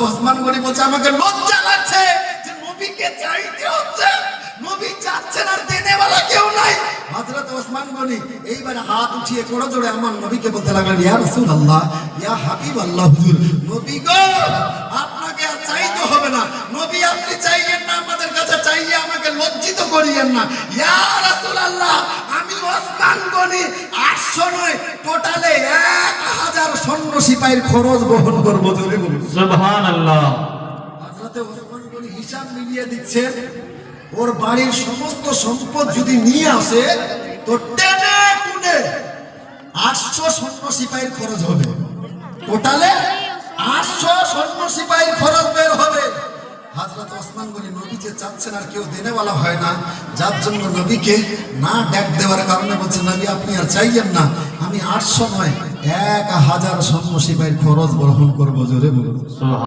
ওসমান গনি বলছে আমাকে লজ্জা লাগছে যে নবীকে চাইতে হচ্ছে, নবী চাচ্ছেন আর দেনেওয়ালা কেউ নাই। হযরত ওসমান গনি এইবারে হাত উঠিয়ে কোড়া জোড়ে আমার নবীকে বলতে লাগলেন, ইয়া রাসূলুল্লাহ, ইয়া হাবিবাল্লাহ, হুজুর নবী গো, আপনাকে আর চাইতে হবে না, নবী আপনি চাইয়েন না আমাদের কাছে, চাইয়ে আমাকে লজ্জিত করিয়েন না। ইয়া রাসূলুল্লাহ, আমি ওসমান গনি 800 নয়, টোটালে 1000 সৈন্য সিপাহীর খরচ বহন করব। জোরে বলুন সুবহানাল্লাহ। হযরত ওসমান গনি হিসাব মিলিয়ে দিচ্ছে, ওর বাড়ির সমস্ত সম্পদ যদি নিয়ে আসে তো টেনে টুনে 800 সৈন্য সিপাহীর খরচ হবে। টোটালে 800 সৈন্য সিপাহীর খরচ বের হবে। হযরত ওসমান গনি নবী যে চাচ্ছেন আর কেউ দেনেওয়ালা হয় না, যার জন্য নবীকে না ডাক দেওয়ার কারণে বলছে, নবী আপনি আর চাইয়েন না, আমি 800 নয় 1000 সৈন্য সিপাহীর খরচ বহন করবো। জোরে বলুন।